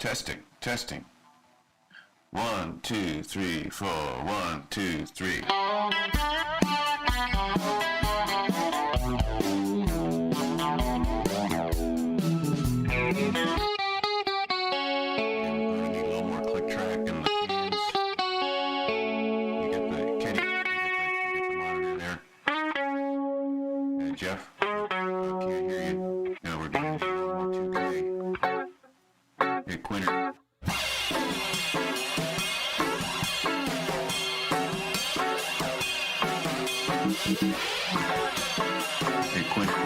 Testing, testing. 1, 2, 3, 4. 1, 2, 3. Jeff, I can't hear you. No, we're going to do a little more 2K. Hey, Quinter. Hey, Quinter.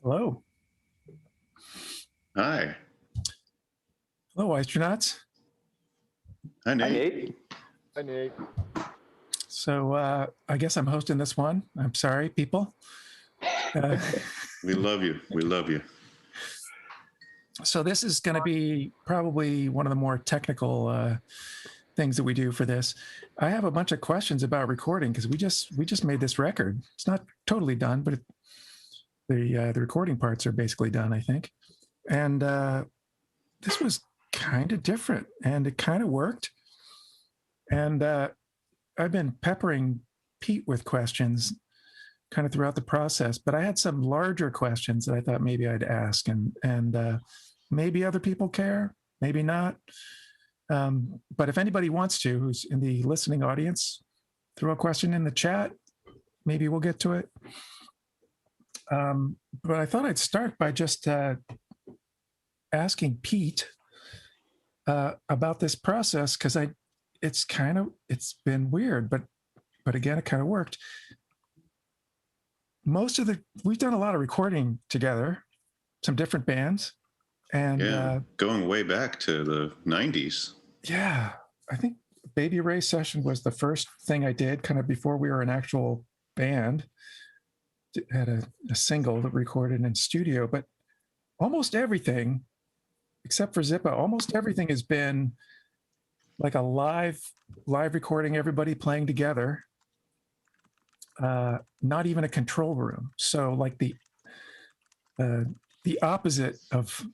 Hello. Hi. Hello, Weisstronauts. Hi, Nate. Hi, Nate. Hi, Nate. So I guess I'm hosting this one. I'm sorry, people. We love you. We love you. So this is going to be probably one of the more technical things that we do for this. I have a bunch of questions about recording because we just made this record. It's not totally done, but the recording parts are basically done, I think. And this was kind of different, and it kind of worked. And I've been peppering Pete with questions kind of throughout the process, but I had some larger questions that I thought maybe I'd ask, and maybe other people care, maybe not. But if anybody wants to, who's in the listening audience, throw a question in the chat. Maybe we'll get to it. But I thought I'd start by just asking Pete about this process, because it's been weird, but again, it kind of worked. We've done a lot of recording together, some different bands, and going way back to the 90s. Yeah, I think Baby Ray Session was the first thing I did, kind of before we were an actual band. Had a single that recorded in studio, but almost everything, except for Zippa, almost everything has been like a live recording, everybody playing together. Not even a control room. So like the opposite of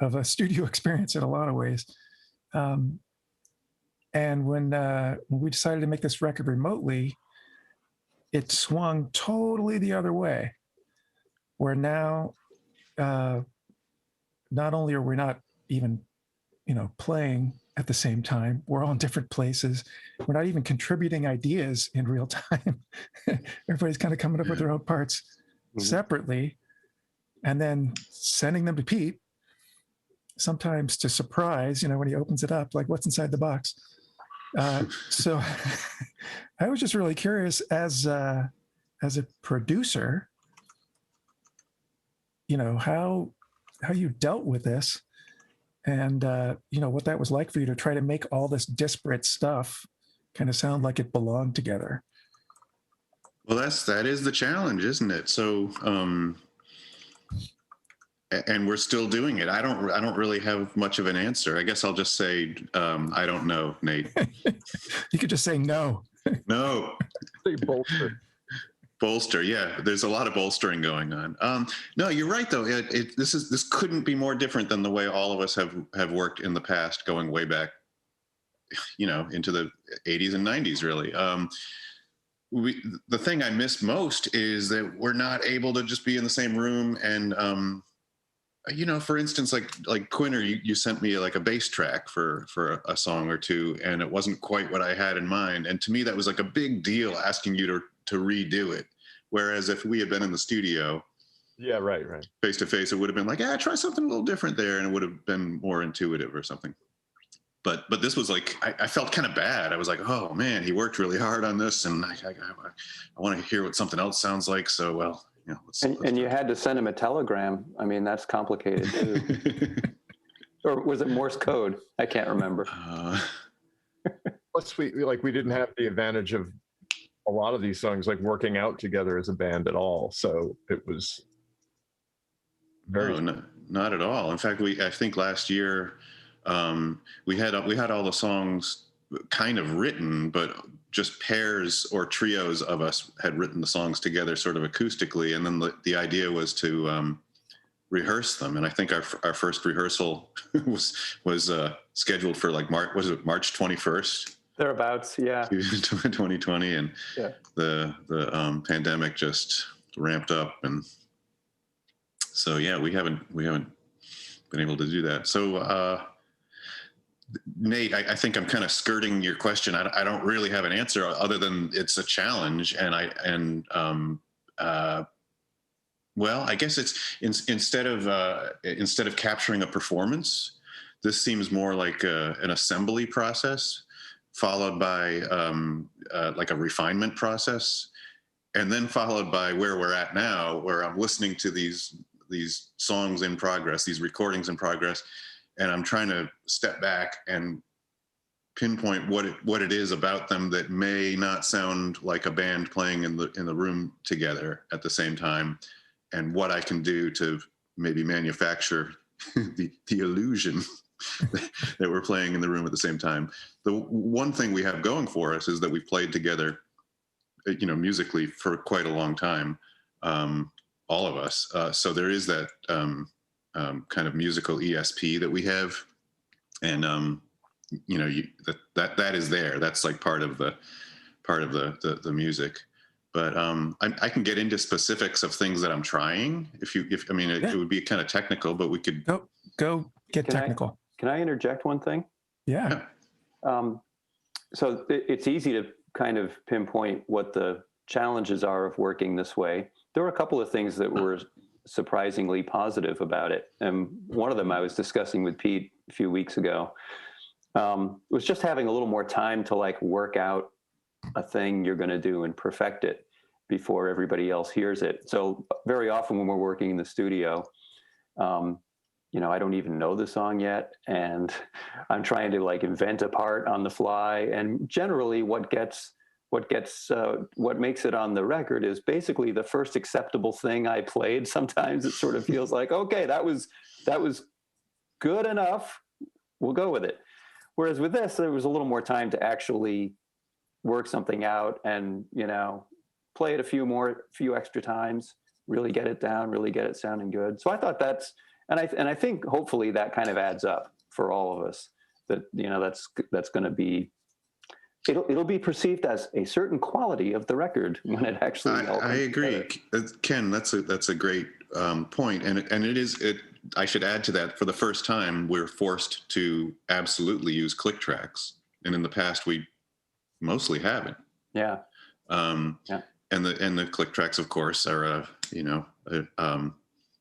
a studio experience in a lot of ways. And when we decided to make this record remotely, it swung totally the other way, where now not only are we not even, playing at the same time, we're all in different places. We're not even contributing ideas in real time. Everybody's kind of coming up with their own parts separately and then sending them to Pete, sometimes to surprise, when he opens it up, like, what's inside the box? So I was just really curious as a producer, how you dealt with this, and what that was like for you to try to make all this disparate stuff kind of sound like it belonged together. Well, that is the challenge, isn't it? So, and we're still doing it. I don't really have much of an answer. I guess I'll just say, I don't know, Nate. You could just say no. No. Say bullshit. Bolster, yeah. There's a lot of bolstering going on. No, you're right though. This couldn't be more different than the way all of us have worked in the past, going way back, into the 80s and 90s, really. The thing I miss most is that we're not able to just be in the same room and, for instance, like Quinner, you sent me like a bass track for a song or two, and it wasn't quite what I had in mind. And to me, that was like a big deal, asking you to redo it. Whereas if we had been in the studio, right, face to face, it would have been like, try something a little different there, and it would have been more intuitive or something. But this was like, I felt kind of bad. I was like, oh man, he worked really hard on this, and I want to hear what something else sounds like. So, well, let's you had to send him a telegram. I mean, that's complicated too. Or was it Morse code? I can't remember. Plus, we didn't have the advantage of a lot of these songs like working out together as a band at all. So it was very not at all. In fact, I think last year we had all the songs kind of written, but just pairs or trios of us had written the songs together sort of acoustically. And then the idea was to rehearse them. And I think our first rehearsal was scheduled for like March 21st? Thereabouts, yeah. 2020, and the pandemic just ramped up, and so we haven't been able to do that. So Nate, I think I'm kind of skirting your question. I don't really have an answer other than it's a challenge, and well, I guess it's instead of capturing a performance, this seems more like an assembly process, followed by like a refinement process, and then followed by where we're at now, where I'm listening to these songs in progress, these recordings in progress, and I'm trying to step back and pinpoint what it is about them that may not sound like a band playing in the room together at the same time, and what I can do to maybe manufacture the illusion that we're playing in the room at the same time. The one thing we have going for us is that we've played together, musically for quite a long time, all of us. So there is that kind of musical ESP that we have, and that is there. That's like part of the music. But I can get into specifics of things that I'm trying. It would be kind of technical, but we could go get technical. Can I interject one thing? Yeah. So it's easy to kind of pinpoint what the challenges are of working this way. There were a couple of things that were surprisingly positive about it. And one of them I was discussing with Pete a few weeks ago, was just having a little more time to like work out a thing you're going to do and perfect it before everybody else hears it. So very often when we're working in the studio, I don't even know the song yet, and I'm trying to like invent a part on the fly. And generally, what makes it on the record is basically the first acceptable thing I played. Sometimes it sort of feels like, okay, that was good enough. We'll go with it. Whereas with this, there was a little more time to actually work something out and play it a few extra times, really get it down, really get it sounding good. So I thought and I think hopefully that kind of adds up for all of us, that, that's going to be, it'll be perceived as a certain quality of the record when it actually. I agree. Ken, that's a great point. And it is, I should add to that, for the first time, we're forced to absolutely use click tracks. And in the past, we mostly haven't. Yeah. And the click tracks, of course, are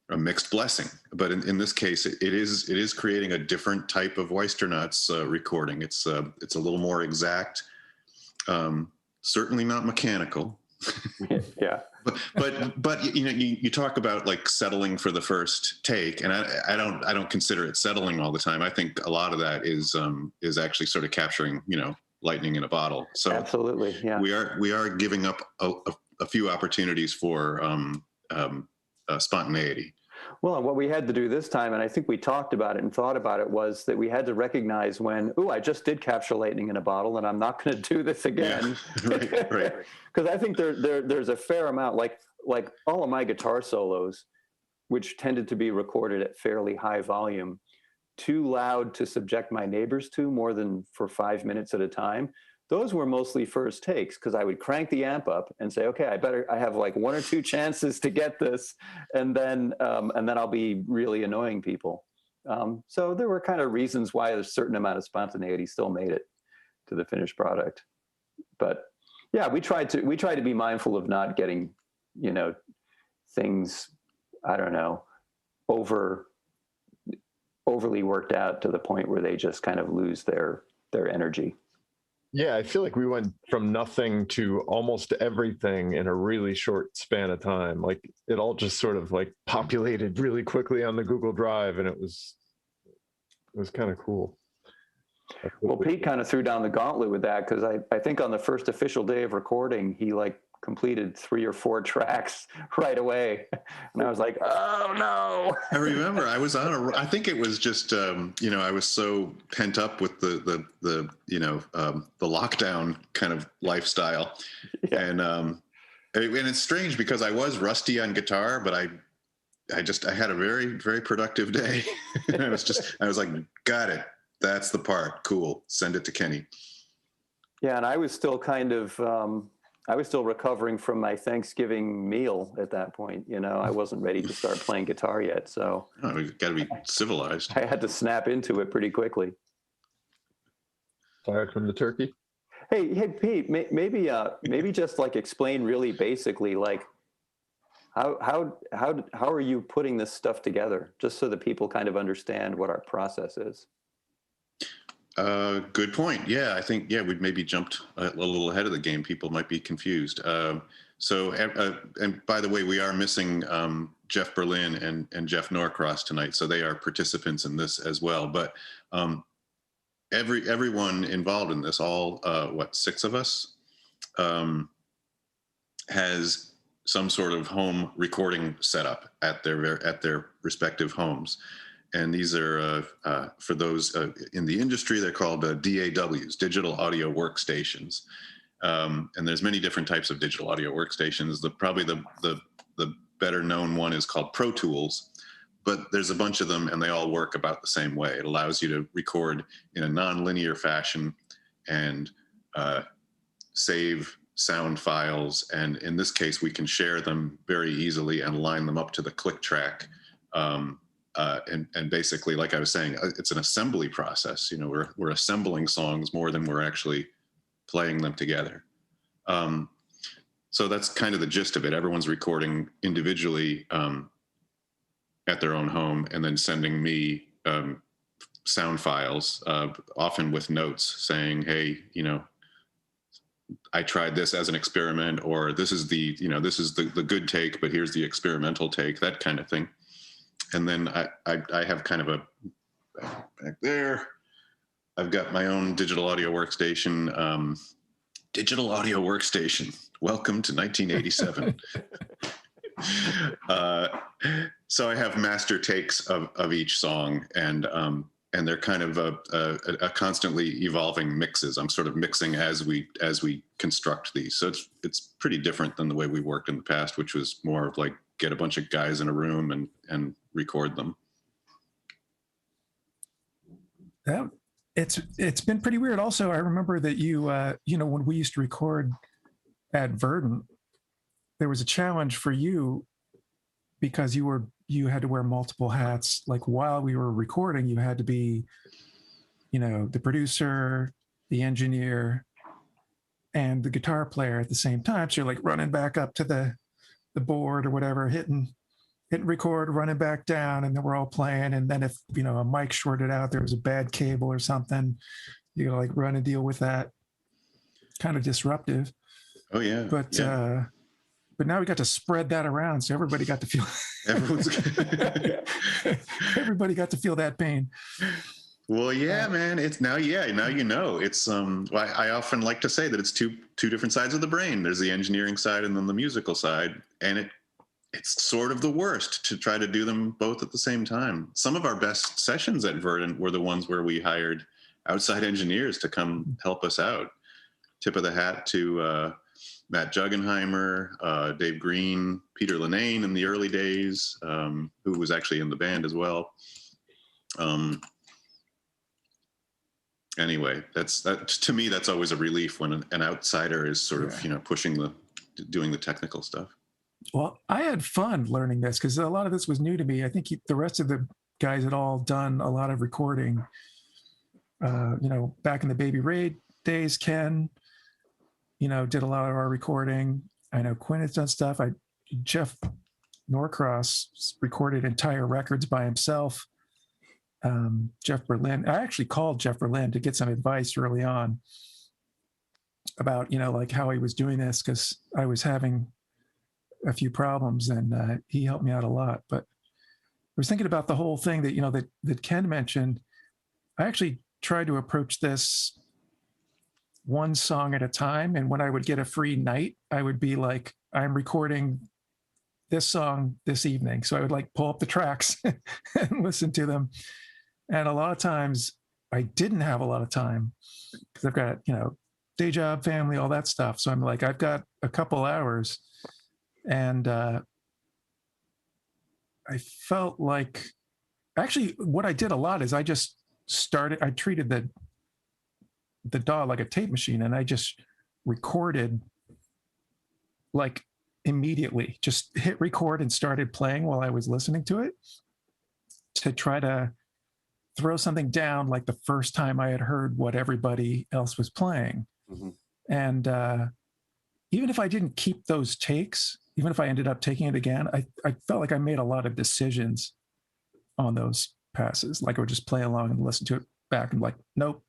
a mixed blessing, but in this case, it is creating a different type of Weisstronauts recording. It's a little more exact, certainly not mechanical. Yeah. But you talk about like settling for the first take, and I don't consider it settling all the time. I think a lot of that is actually sort of capturing lightning in a bottle. So absolutely, yeah. We are giving up a few opportunities for spontaneity. Well, what we had to do this time, and I think we talked about it and thought about it, was that we had to recognize when, I just did capture lightning in a bottle, and I'm not going to do this again. Yeah. Right. Because I think there's a fair amount, like all of my guitar solos, which tended to be recorded at fairly high volume, too loud to subject my neighbors to more than for 5 minutes at a time. Those were mostly first takes, because I would crank the amp up and say, okay, I have like 1 or 2 chances to get this, and then I'll be really annoying people. So there were kind of reasons why a certain amount of spontaneity still made it to the finished product. But yeah, we tried to be mindful of not getting, things, I don't know, overly worked out to the point where they just kind of lose their energy. Yeah, I feel like we went from nothing to almost everything in a really short span of time. Like it all just sort of like populated really quickly on the Google Drive, and it was kind of cool. Well, Pete kind of threw down the gauntlet with that, because I think on the first official day of recording, he like completed 3 or 4 tracks right away, and I was like, oh no. I remember I was I think it was just I was so pent up with the lockdown kind of lifestyle. Yeah. And it's strange because I was rusty on guitar, but I had a very, very productive day. I was like, got it, that's the part, cool, send it to Kenny. Yeah, and I was still kind of I was still recovering from my Thanksgiving meal at that point. I wasn't ready to start playing guitar yet. So we've got to be civilized. I had to snap into it pretty quickly. Fired from the turkey. Hey, Pete, maybe just like explain really basically, like how are you putting this stuff together, just so that people kind of understand what our process is. Good point. Yeah, I think, we've maybe jumped a little ahead of the game. People might be confused. And by the way, we are missing Jeff Berlin and Jeff Norcross tonight. So they are participants in this as well. But everyone involved in this, all, 6 of us, has some sort of home recording setup at their respective homes. And these are, for those in the industry, they're called DAWs, digital audio workstations. And there's many different types of digital audio workstations. Probably the better known one is called Pro Tools, but there's a bunch of them and they all work about the same way. It allows you to record in a non-linear fashion and save sound files. And in this case, we can share them very easily and line them up to the click track. And basically, like I was saying, it's an assembly process. We're assembling songs more than we're actually playing them together. So that's kind of the gist of it. Everyone's recording individually at their own home and then sending me sound files, often with notes saying, hey, I tried this as an experiment, or this is the good take, but here's the experimental take, that kind of thing. And then I have kind of back there, I've got my own digital audio workstation. Welcome to 1987. So I have master takes of each song, and they're kind of a constantly evolving mixes. I'm sort of mixing as we construct these. So it's pretty different than the way we worked in the past, which was more of like get a bunch of guys in a room and record them. It's been pretty weird. Also, I remember that you when we used to record at Verdant, there was a challenge for you because you had to wear multiple hats. Like while we were recording, you had to be, the producer, the engineer, and the guitar player at the same time. So you're like running back up to the board or whatever, hitting record, running back down, and then we're all playing. And then if a mic shorted out, there was a bad cable or something, you gotta like run and deal with that. Kind of disruptive. Oh yeah. But now we got to spread that around, so everybody got to feel. Everybody got to feel that pain. Well, yeah, man. It's now it's I often like to say that it's two different sides of the brain. There's the engineering side and then the musical side, and it's sort of the worst to try to do them both at the same time. Some of our best sessions at Verdant were the ones where we hired outside engineers to come help us out. Tip of the hat to Matt Juggenheimer, Dave Green, Peter Linane in the early days, who was actually in the band as well. Anyway, that to me, that's always a relief when an outsider is sort of, doing the technical stuff. Well, I had fun learning this because a lot of this was new to me. I think the rest of the guys had all done a lot of recording. Back in the Baby Ray days, Ken, did a lot of our recording. I know Quinn has done stuff. Jeff Norcross recorded entire records by himself. Jeff Berlin. I actually called Jeff Berlin to get some advice early on about, like how he was doing this because I was having a few problems, and he helped me out a lot. But I was thinking about the whole thing that that Ken mentioned. I actually tried to approach this one song at a time, and when I would get a free night, I would be like, I'm recording this song this evening, so I would like pull up the tracks and listen to them. And a lot of times I didn't have a lot of time because I've got day job, family, all that stuff. So I'm like, I've got a couple hours. And I felt like, actually, what I did a lot is I treated the DAW like a tape machine, and I just recorded like immediately, just hit record and started playing while I was listening to it to try to throw something down like the first time I had heard what everybody else was playing. Mm-hmm. And even if I didn't keep those takes, even if I ended up taking it again, I felt like I made a lot of decisions on those passes. Like I would just play along and listen to it back and like, nope,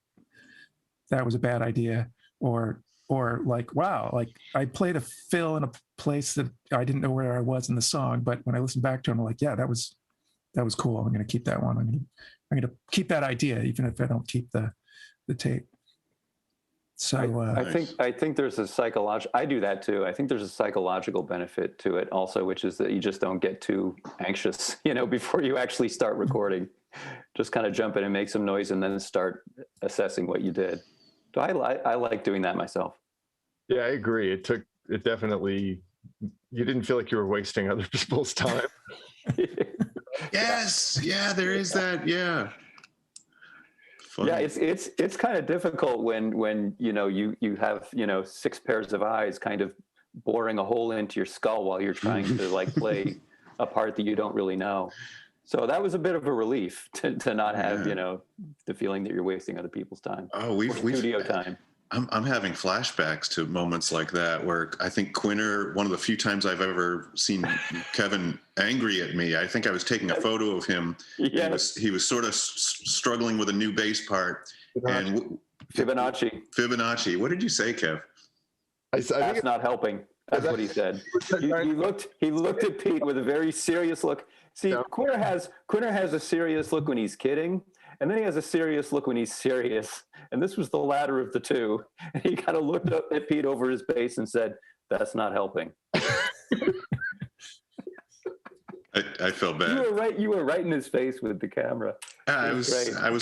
that was a bad idea. Or like, wow, like I played a fill in a place that I didn't know where I was in the song, but when I listened back to it, I'm like, yeah, that was cool. I'm going to keep that one. I'm going to keep that idea, even if I don't keep the tape. So I think there's a psychological. I do that too. I think there's a psychological benefit to it also, which is that you just don't get too anxious, before you actually start recording. Just kind of jump in and make some noise, and then start assessing what you did. So I like doing that myself. Yeah, I agree. It definitely. You didn't feel like you were wasting other people's time. Yes. Yeah, there is that. Yeah. Funny. Yeah, it's kind of difficult when you have 6 pairs of eyes kind of boring a hole into your skull while you're trying to like play a part that you don't really know. So that was a bit of a relief to not have the feeling that you're wasting other people's time. Oh, we've studio time. I'm having flashbacks to moments like that where I think Quinner, one of the few times I've ever seen Kevin angry at me, I think I was taking a photo of him. Yes. He was sort of struggling with a new bass part. Fibonacci. What did you say, Kev? That's not helping. That's what he said. He looked at Pete with a very serious look. See, no. Quinner has a serious look when he's kidding, and then he has a serious look when he's serious. And this was the latter of the two. And he kind of looked up at Pete over his bass and said, "That's not helping." I felt bad. You were right in his face with the camera. I was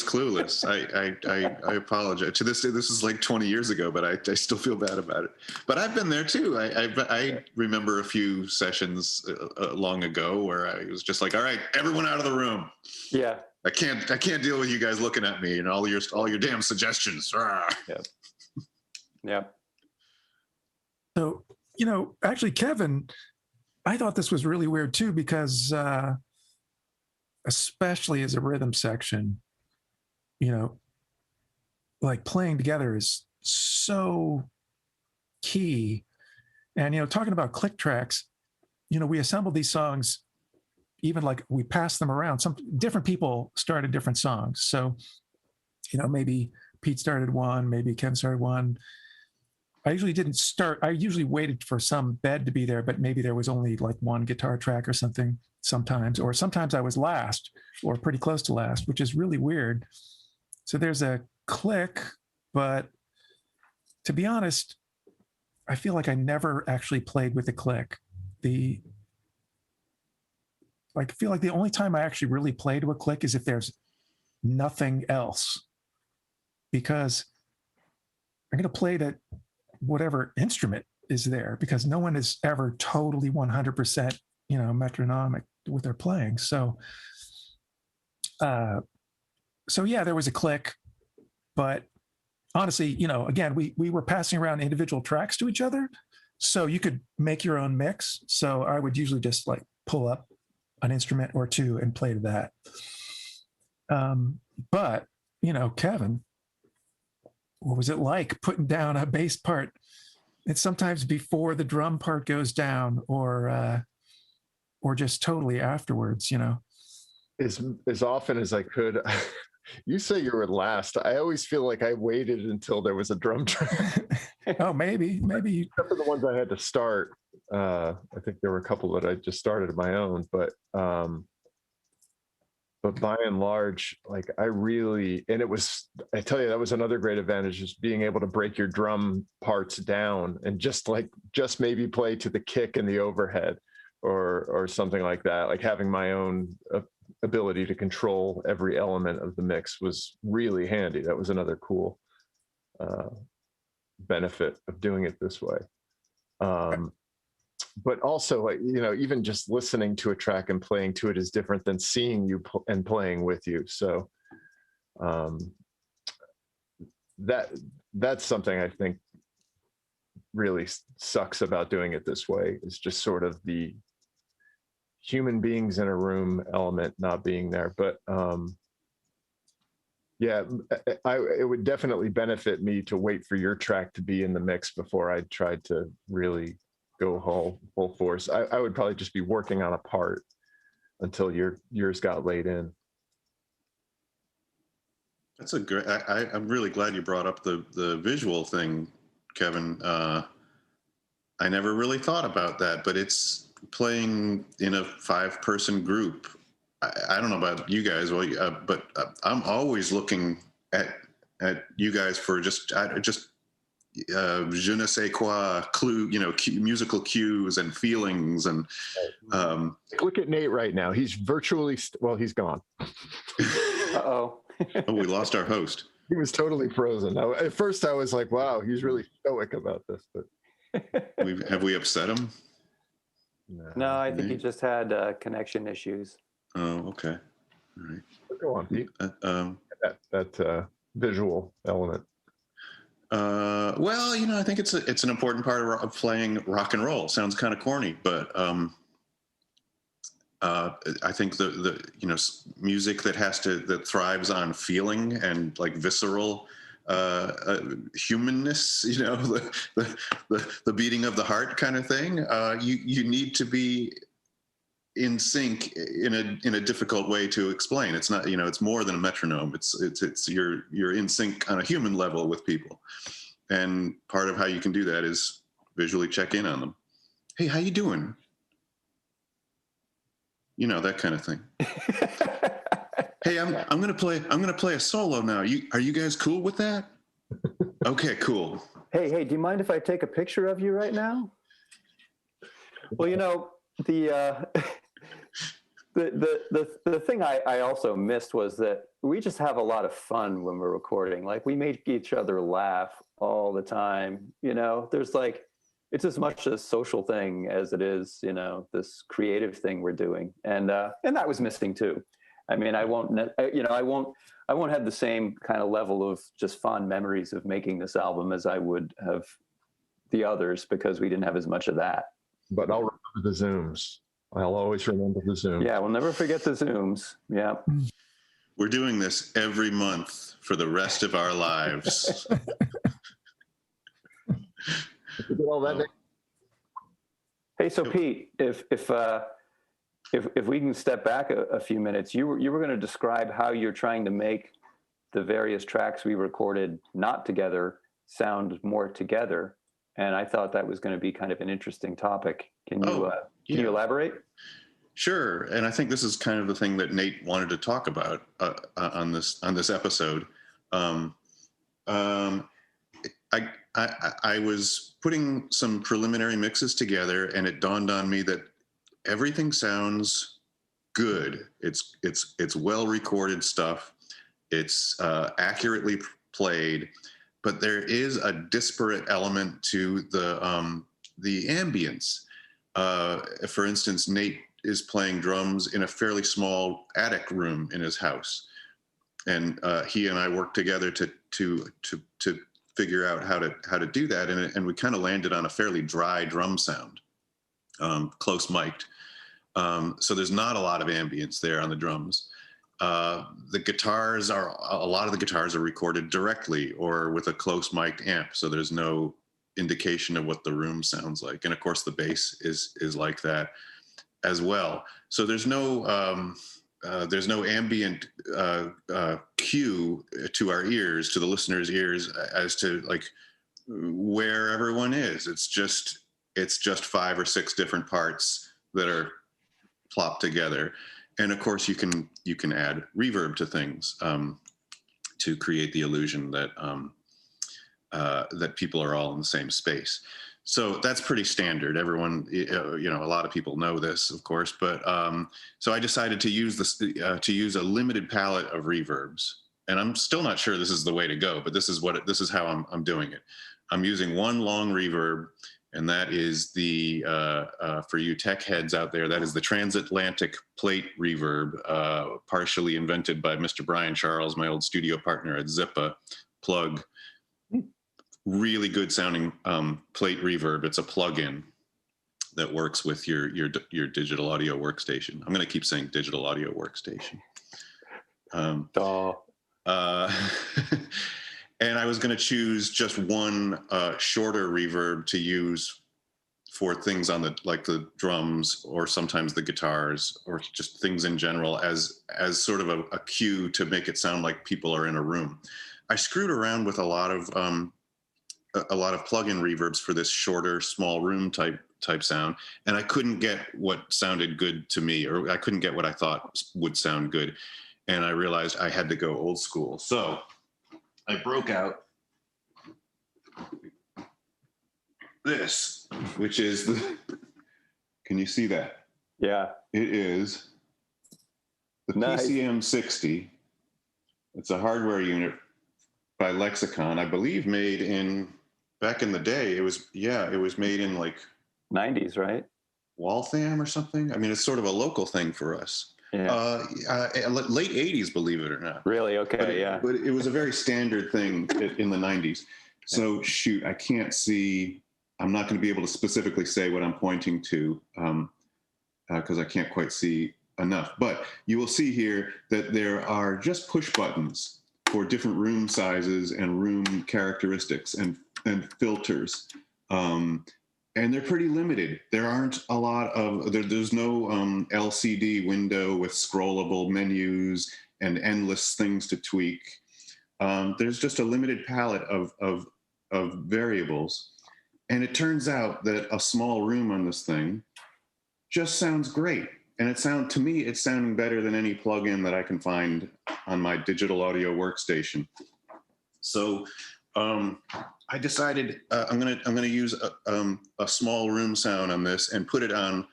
clueless. I apologize. To this day, this is like 20 years ago, but I still feel bad about it. But I've been there too. I remember a few sessions long ago where I was just like, "All right, everyone out of the room." Yeah. I can't deal with you guys looking at me and all your damn suggestions. Yeah. Yeah. So, actually, Kevin, I thought this was really weird too, because especially as a rhythm section, like playing together is so key. And, talking about click tracks, we assembled these songs, even like we passed them around. Some different people started different songs. So, maybe Pete started one, maybe Ken started one. I usually waited for some bed to be there, but maybe there was only like one guitar track or something sometimes, or sometimes I was last or pretty close to last, which is really weird. So there's a click, but to be honest, I feel like I never actually played with a click. I feel like the only time I actually really play to a click is if there's nothing else, because I'm going to play to whatever instrument is there, because no one is ever totally 100%, metronomic with their playing. So yeah, there was a click, but honestly, again, we were passing around individual tracks to each other, so you could make your own mix. So I would usually just like pull up an instrument or two and play to that. But Kevin, what was it like putting down a bass part? It's sometimes before the drum part goes down, or just totally afterwards. As often as I could. You say you were last. I always feel like I waited until there was a drum track. Oh, maybe. Except for the ones I had to start. I think there were a couple that I just started of my own, but by and large, like I tell you, that was another great advantage, is being able to break your drum parts down and just maybe play to the kick and the overhead or something like that. Like having my own ability to control every element of the mix was really handy. That was another cool benefit of doing it this way. But also, like, even just listening to a track and playing to it is different than seeing you and playing with you. So that's something I think really sucks about doing it this way, is just sort of the human beings in a room element not being there. But yeah, it would definitely benefit me to wait for your track to be in the mix before I tried to really go full force. I would probably just be working on a part until yours got laid in. That's a great. I'm really glad you brought up the visual thing, Kevin. I never really thought about that, but it's playing in a 5-person group. I don't know about you guys, but I'm always looking at you guys for just je ne sais quoi clue, musical cues and feelings. And look at Nate right now. He's virtually he's gone. Uh-oh. Oh, we lost our host. He was totally frozen. At first I was like, wow, he's really stoic about this, but have we upset him? No, I think he just had connection issues. Oh, okay. All right. Go on, Pete. That visual element. Well, I think it's an important part of playing rock and roll. Sounds kind of corny, but I think the music that thrives on feeling and like visceral humanness, the beating of the heart kind of thing. You need to be in sync in a difficult way to explain. It's not, it's more than a metronome. It's you're in sync on a human level with people. And part of how you can do that is visually check in on them. Hey, how you doing? That kind of thing. Hey, I'm going to play a solo now. Are you guys cool with that? Okay, cool. Hey, do you mind if I take a picture of you right now? Well, the thing I also missed was that we just have a lot of fun when we're recording. Like, we make each other laugh all the time. There's like, it's as much a social thing as it is, this creative thing we're doing. And that was missing too. I mean, I won't have the same kind of level of just fond memories of making this album as I would have the others, because we didn't have as much of that. But I'll remember the Zooms. I'll always remember the Zooms. Yeah, we'll never forget the Zooms. Yeah. We're doing this every month for the rest of our lives. Hey, so Pete, if we can step back a few minutes, you were going to describe how you're trying to make the various tracks we recorded not together sound more together, and I thought that was going to be kind of an interesting topic. Can you elaborate? Sure. And I think this is kind of the thing that Nate wanted to talk about on this episode. I was putting some preliminary mixes together, and it dawned on me that everything sounds good. It's well recorded stuff. It's accurately played, but there is a disparate element to the ambience. For instance, Nate is playing drums in a fairly small attic room in his house, and he and I worked together to figure out how to do that, and we kind of landed on a fairly dry drum sound, close mic'd. So there's not a lot of ambience there on the drums. A lot of the guitars are recorded directly or with a close mic'd amp, so there's no indication of what the room sounds like. And of course the bass is like that as well. So there's no ambient cue to our ears, to the listener's ears, as to like where everyone is. It's just 5 or 6 different parts that are plopped together. And of course you can add reverb to things to create the illusion that that people are all in the same space. So that's pretty standard. Everyone, a lot of people know this, of course, but so I decided to use a limited palette of reverbs, and I'm still not sure this is the way to go, but this is how I'm doing it. I'm using one long reverb, and that is the for you tech heads out there, that is the transatlantic plate reverb, partially invented by Mr. Brian Charles, my old studio partner at Zippa. Plug. Really good sounding plate reverb. It's a plug-in that works with your digital audio workstation. I'm going to keep saying digital audio workstation. And I was going to choose just one shorter reverb to use for things on the drums, or sometimes the guitars, or just things in general as sort of a cue to make it sound like people are in a room. I screwed around with a lot of plug-in reverbs for this shorter, small room type sound, and I couldn't get what sounded good to me, or I couldn't get what I thought would sound good, and I realized I had to go old school. So I broke out this, which is can you see that? Yeah. It is the Nice. PCM 60. It's a hardware unit by Lexicon, I believe, back in the day. It was made in like 90s, right? Waltham or something. I mean, it's sort of a local thing for us. Yeah. Late 80s, believe it or not. Really? Okay. But it was a very standard thing in the 90s. So shoot, I can't see. I'm not going to be able to specifically say what I'm pointing to because I can't quite see enough. But you will see here that there are just push buttons for different room sizes and room characteristics and filters. And they're pretty limited. There aren't a lot of, there's no LCD window with scrollable menus and endless things to tweak. There's just a limited palette of variables. And it turns out that a small room on this thing just sounds great. And to me, it's sounding better than any plugin that I can find on my digital audio workstation. So I decided I'm gonna use a small room sound on this and put a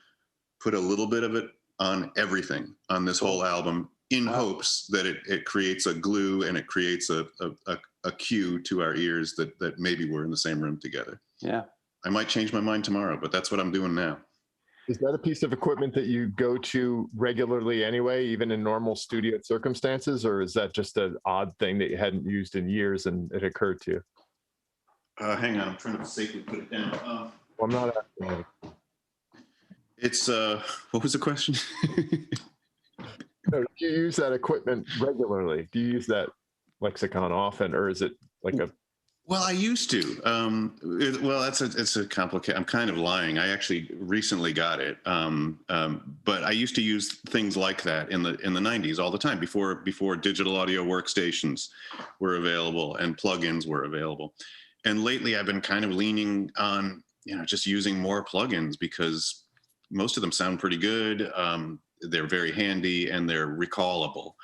little bit of it on everything on this whole album, in hopes that it creates a glue and it creates a cue to our ears that maybe we're in the same room together. Yeah. I might change my mind tomorrow, but that's what I'm doing now. Is that a piece of equipment that you go to regularly anyway, even in normal studio circumstances, or is that just an odd thing that you hadn't used in years and it occurred to you? Hang on, I'm trying to safely put it down. Well, I'm not asking. It's what was the question? No, do you use that equipment regularly? Do you use that Lexicon often, or is it like a? Well, I used to. It's a complicated. I'm kind of lying. I actually recently got it, but I used to use things like that in the 90s all the time before digital audio workstations were available and plugins were available. And lately, I've been kind of leaning on just using more plugins because most of them sound pretty good. They're very handy and they're recallable.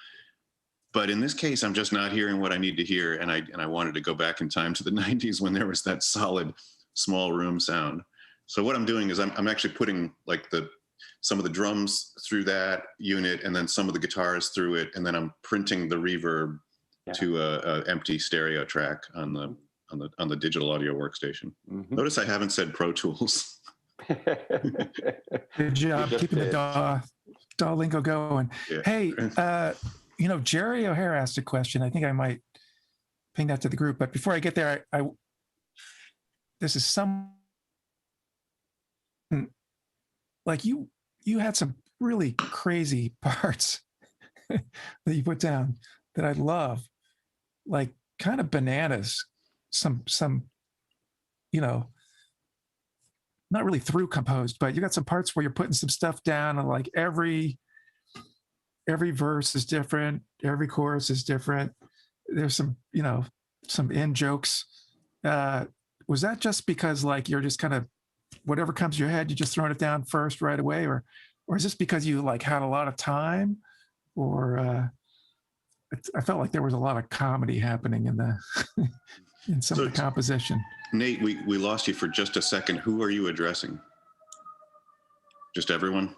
But in this case, I'm just not hearing what I need to hear, and I wanted to go back in time to the 90s when there was that solid small room sound. So what I'm doing is I'm actually putting like the some of the drums through that unit, and then some of the guitars through it, and then I'm printing the reverb to a empty stereo track on the digital audio workstation. Mm-hmm. Notice I haven't said Pro Tools. Good job keeping the DAW lingo going. Yeah. Hey, Jerry O'Hare asked a question. I think I might ping that to the group. But before I get there, this is like you had some really crazy parts that you put down that I love, like kind of bananas. Some not really through composed, but you got some parts where you're putting some stuff down, and like every verse is different, every chorus is different. There's some in jokes. Was that just because like you're just kind of whatever comes to your head, you just throwing it down first right away, or is this because you like had a lot of time, or I felt like there was a lot of comedy happening in the in some of the composition. Nate, we lost you for just a second. Who are you addressing? Just everyone?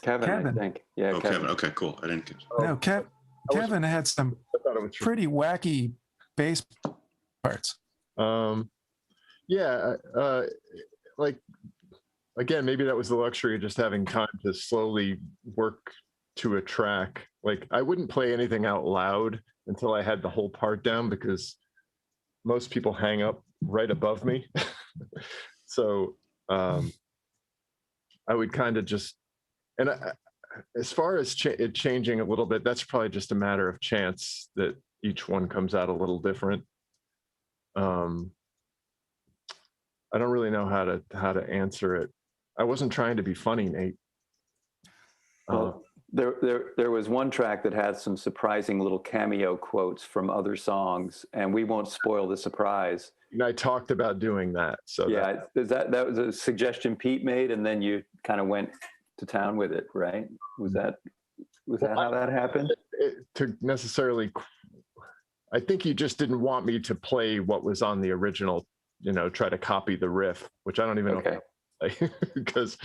Kevin, I think. Yeah, oh, Kevin. Okay, cool. I didn't catch. No, Kevin had some pretty wacky bass parts. Like again, maybe that was the luxury of just having time to slowly work to a track. Like I wouldn't play anything out loud until I had the whole part down, because most people hang up right above me. So I would kind of just, and as far as it changing a little bit, that's probably just a matter of chance that each one comes out a little different. I don't really know how to answer it. I wasn't trying to be funny, Nate. Well, there was one track that had some surprising little cameo quotes from other songs, and we won't spoil the surprise. And I talked about doing that. So yeah, that was a suggestion Pete made, and then you kind of went to town with it, right? Was that how that happened? To necessarily, I think you just didn't want me to play what was on the original. Try to copy the riff, which I don't even know because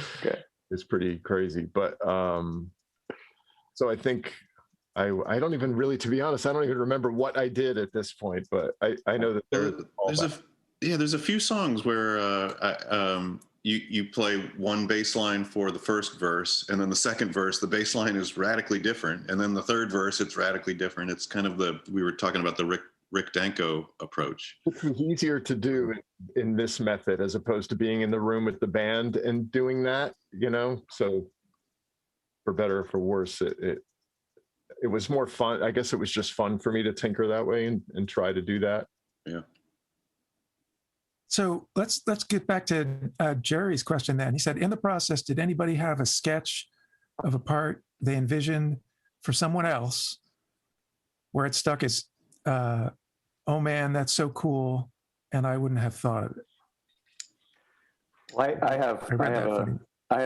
it's pretty crazy. But so I think I don't even really, to be honest, I don't even remember what I did at this point. But I know that there's a few songs where you play one bass line for the first verse, and then the second verse the bass line is radically different, and then the third verse it's radically different. It's kind of we were talking about the Rick Danko approach. Which was easier to do in this method as opposed to being in the room with the band and doing that, so for better or for worse, it was more fun. I guess it was just fun for me to tinker that way and try to do that. Yeah. So let's get back to Jerry's question then. He said, in the process, did anybody have a sketch of a part they envisioned for someone else where it stuck as oh man, that's so cool, and I wouldn't have thought of it? Well, I have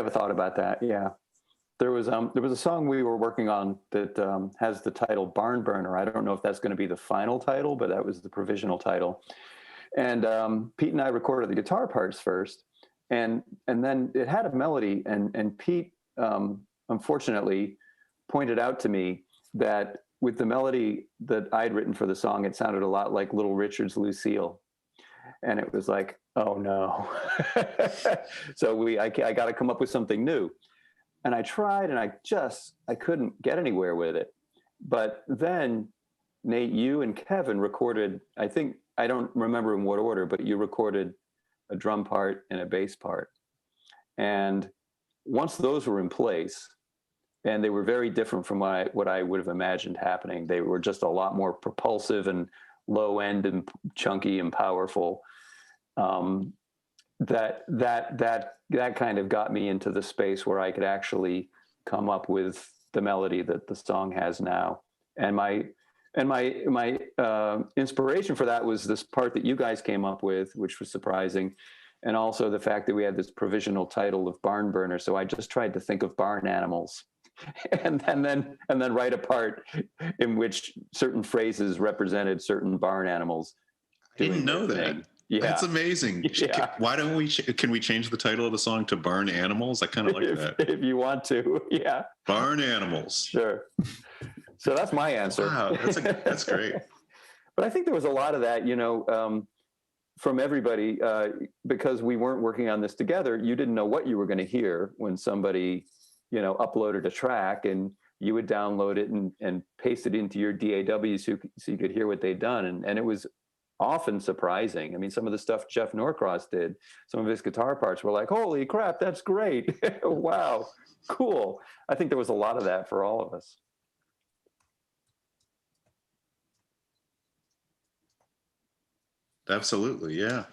a thought about that. Yeah, there was a song we were working on that has the title Barn Burner. I don't know if that's going to be the final title, but that was the provisional title. And Pete and I recorded the guitar parts first, and then it had a melody, and Pete unfortunately pointed out to me that with the melody that I'd written for the song, it sounded a lot like Little Richard's Lucille. And it was like, oh no. So I got to come up with something new. And I tried, and I couldn't get anywhere with it. But then Nate, you and Kevin recorded, I don't remember in what order, but you recorded a drum part and a bass part. And once those were in place, and they were very different from what I would have imagined happening. They were just a lot more propulsive and low end and chunky and powerful. That kind of got me into the space where I could actually come up with the melody that the song has now. And my inspiration for that was this part that you guys came up with, which was surprising. And also the fact that we had this provisional title of Barn Burner. So I just tried to think of barn animals. And then write a part in which certain phrases represented certain barn animals. I didn't know that. Yeah. That's amazing. Yeah. Why don't we? Can we change the title of the song to "Barn Animals"? I kind of like that. If you want to, yeah. Barn Animals. Sure. So that's my answer. Wow, that's great. But I think there was a lot of that, from everybody, because we weren't working on this together. You didn't know what you were going to hear when somebody, uploaded a track, and you would download it and paste it into your DAW so you could hear what they'd done. And it was often surprising. I mean, some of the stuff Jeff Norcross did, some of his guitar parts were like, holy crap, that's great. Wow, cool. I think there was a lot of that for all of us. Absolutely, yeah.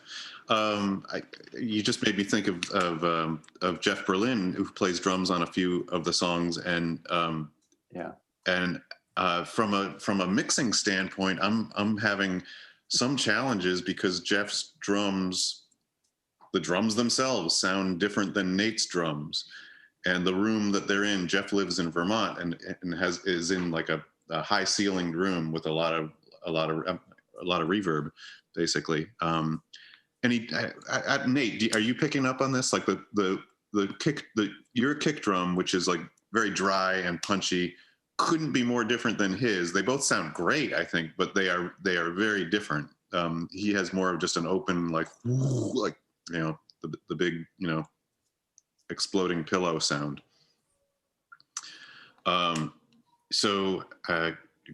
You just made me think of Jeff Berlin, who plays drums on a few of the songs, and from a mixing standpoint, I'm having some challenges because Jeff's drums, the drums themselves, sound different than Nate's drums, and the room that they're in. Jeff lives in Vermont and is in like a high ceilinged room with a lot of reverb, basically. Nate, are you picking up on this? Like your kick drum, which is like very dry and punchy, couldn't be more different than his. They both sound great, I think, but they are very different. He has more of just an open, like the big, exploding pillow sound.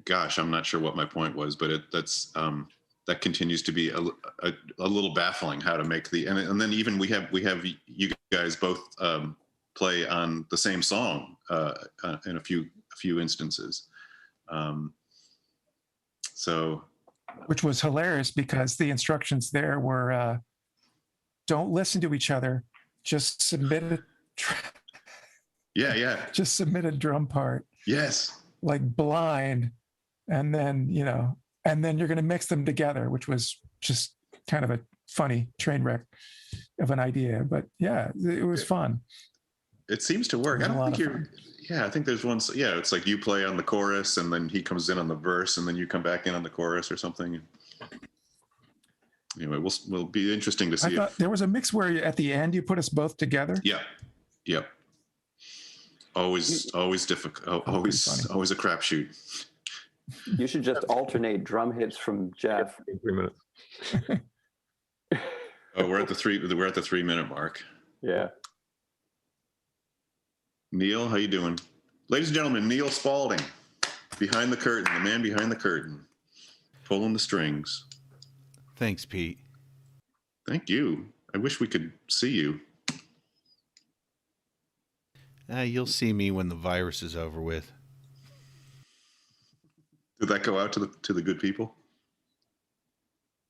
Gosh, I'm not sure what my point was, but that continues to be a little baffling how to make and then even we have you guys both play on the same song in a few instances. Which was hilarious because the instructions there were don't listen to each other, just submit a just submit a drum part. Yes. Like blind, and then you're going to mix them together, which was just kind of a funny train wreck of an idea. But yeah, it was fun. It seems to work. I don't think I think there's one. Yeah, it's like you play on the chorus, and then he comes in on the verse, and then you come back in on the chorus or something. Anyway, will be interesting to see. There was a mix where at the end you put us both together. Yeah. Yep. Always difficult. Always a crapshoot. You should just alternate drum hits from Jeff. 3 minutes. We're at the 3 minute mark. Yeah. Neil, how you doing? Ladies and gentlemen, Neil Spalding, behind the curtain, the man behind the curtain, pulling the strings. Thanks, Pete. Thank you. I wish we could see you. You'll see me when the virus is over with. Did that go out to the good people?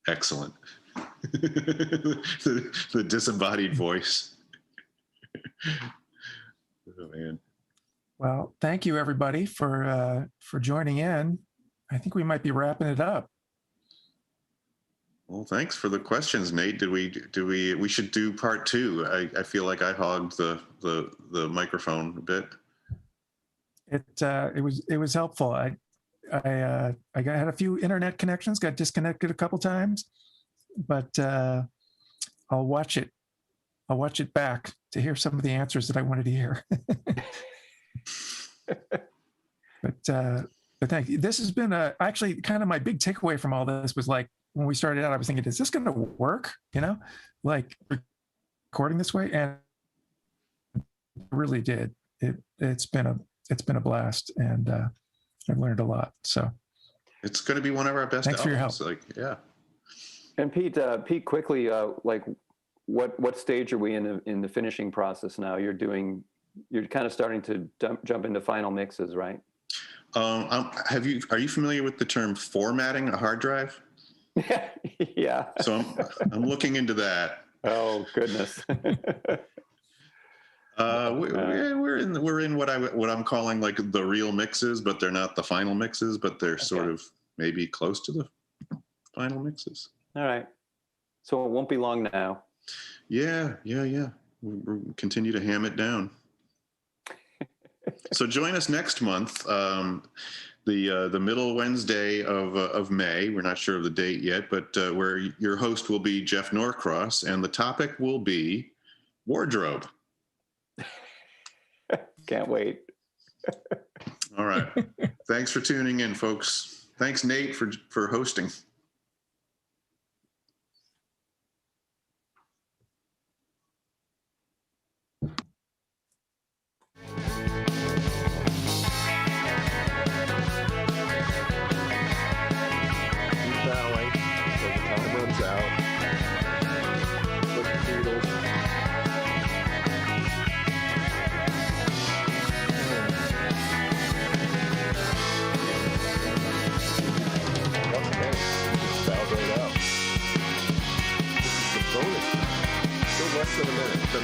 Excellent. the disembodied voice. Oh man. Well, thank you everybody for joining in. I think we might be wrapping it up. Well, thanks for the questions, Nate. We should do part 2. I feel like I hogged the microphone a bit. It was helpful. I had a few internet connections, got disconnected a couple times, but I'll watch it back to hear some of the answers that I wanted to hear. But thank you. This has been actually kind of my big takeaway from all this was like, when we started out, I was thinking, is this going to work? Like recording this way, and it really did. It's been a blast, and I've learned a lot. So it's going to be one of our best. Thanks albums. for your help. Yeah. And Pete, quickly, like what stage are we in the finishing process now? You're kind of starting to jump into final mixes, right? Are you familiar with the term formatting a hard drive? Yeah. So I'm looking into that. Oh goodness. We're in what I'm calling like the real mixes, but they're not the final mixes, but they're sort of maybe close to the final mixes. All right. So it won't be long now. Yeah. We'll continue to ham it down. So join us next month. the middle Wednesday of May. We're not sure of the date yet, but where your host will be Jeff Norcross, and the topic will be wardrobe. Can't wait. All right. Thanks for tuning in, folks. Thanks, Nate, for hosting.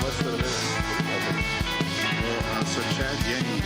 Less than a minute. Okay. Well, so Chad Yenny